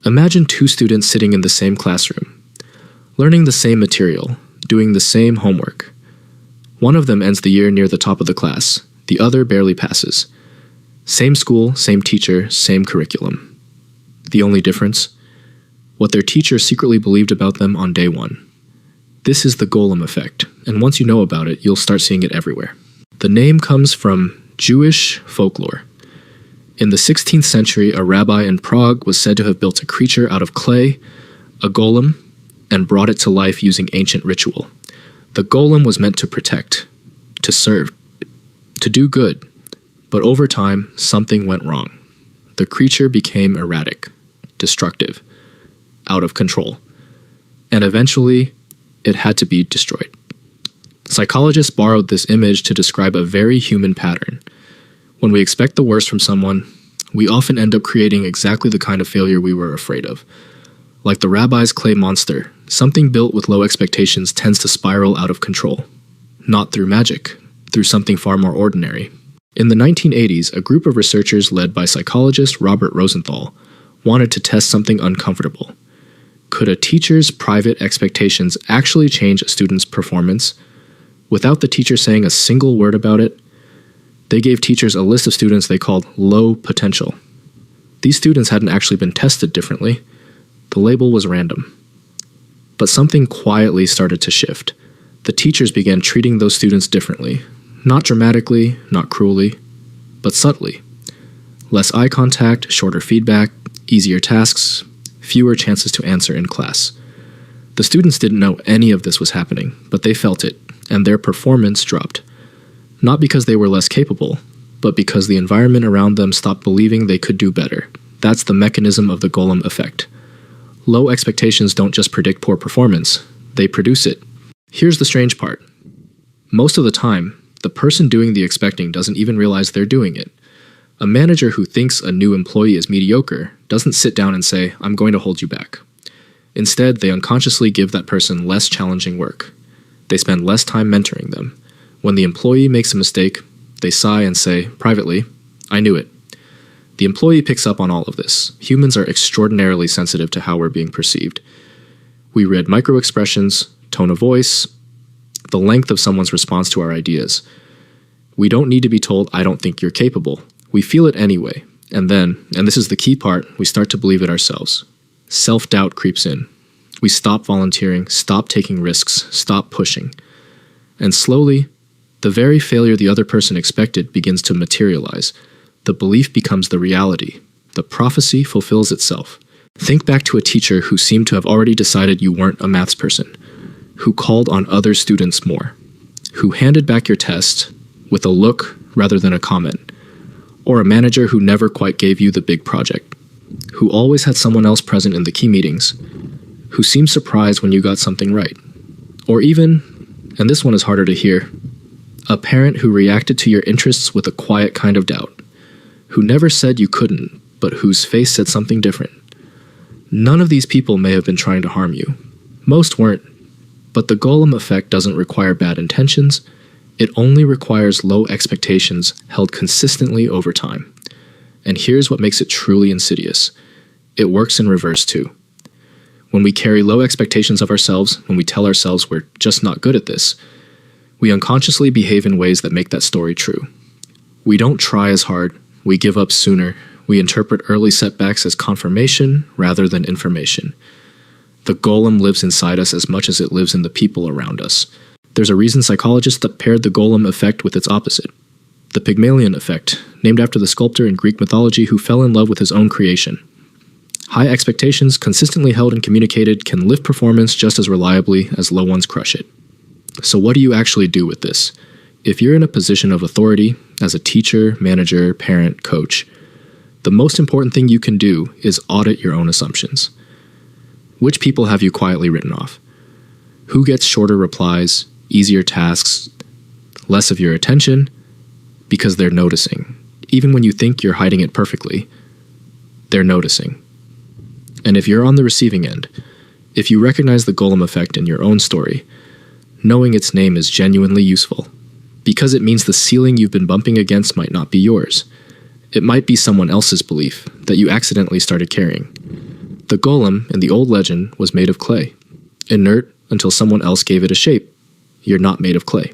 Imagine two students sitting in the same classroom, learning the same material, doing the same homework. One of them ends the year near the top of the class, the other barely passes. Same school, same teacher, same curriculum. The only difference? What their teacher secretly believed about them on day one. This is the Golem Effect, and once you know about it, you'll start seeing it everywhere. The name comes from Jewish folklore. In the 16th century, a rabbi in Prague was said to have built a creature out of clay, a golem, and brought it to life using ancient ritual. The golem was meant to protect, to serve, to do good, but over time, something went wrong. The creature became erratic, destructive, out of control, and eventually, it had to be destroyed. Psychologists borrowed this image to describe a very human pattern. When we expect the worst from someone, we often end up creating exactly the kind of failure we were afraid of. Like the rabbi's clay monster, something built with low expectations tends to spiral out of control. Not through magic, through something far more ordinary. In the 1980s, a group of researchers led by psychologist Robert Rosenthal wanted to test something uncomfortable. Could a teacher's private expectations actually change a student's performance? Without the teacher saying a single word about it, they gave teachers a list of students they called low potential. These students hadn't actually been tested differently. The label was random. But something quietly started to shift. The teachers began treating those students differently. Not dramatically, not cruelly, but subtly. Less eye contact, shorter feedback, easier tasks, fewer chances to answer in class. The students didn't know any of this was happening, but they felt it, and their performance dropped. Not because they were less capable, but because the environment around them stopped believing they could do better. That's the mechanism of the Golem Effect. Low expectations don't just predict poor performance, they produce it. Here's the strange part. Most of the time, the person doing the expecting doesn't even realize they're doing it. A manager who thinks a new employee is mediocre doesn't sit down and say, "I'm going to hold you back." Instead, they unconsciously give that person less challenging work. They spend less time mentoring them. When the employee makes a mistake, they sigh and say, privately, "I knew it." The employee picks up on all of this. Humans are extraordinarily sensitive to how we're being perceived. We read microexpressions, tone of voice, the length of someone's response to our ideas. We don't need to be told, "I don't think you're capable." We feel it anyway. And then, and this is the key part, we start to believe it ourselves. Self-doubt creeps in. We stop volunteering, stop taking risks, stop pushing. And slowly, the very failure the other person expected begins to materialize. The belief becomes the reality. The prophecy fulfills itself. Think back to a teacher who seemed to have already decided you weren't a maths person, who called on other students more, who handed back your test with a look rather than a comment, or a manager who never quite gave you the big project, who always had someone else present in the key meetings, who seemed surprised when you got something right. Or even, and this one is harder to hear, a parent who reacted to your interests with a quiet kind of doubt, who never said you couldn't, but whose face said something different. None of these people may have been trying to harm you. Most weren't. But the Golem Effect doesn't require bad intentions. It only requires low expectations held consistently over time. And here's what makes it truly insidious. It works in reverse too. When we carry low expectations of ourselves, when we tell ourselves we're just not good at this, we unconsciously behave in ways that make that story true. We don't try as hard, we give up sooner, we interpret early setbacks as confirmation rather than information. The golem lives inside us as much as it lives in the people around us. There's a reason psychologists that paired the Golem Effect with its opposite. The Pygmalion Effect, named after the sculptor in Greek mythology who fell in love with his own creation. High expectations, consistently held and communicated, can lift performance just as reliably as low ones crush it. So what do you actually do with this? If you're in a position of authority, as a teacher, manager, parent, coach, the most important thing you can do is audit your own assumptions. Which people have you quietly written off? Who gets shorter replies, easier tasks, less of your attention? Because they're noticing. Even when you think you're hiding it perfectly, they're noticing. And if you're on the receiving end, if you recognize the Golem Effect in your own story, knowing its name is genuinely useful, because it means the ceiling you've been bumping against might not be yours. It might be someone else's belief that you accidentally started carrying. The golem in the old legend was made of clay, inert until someone else gave it a shape. You're not made of clay.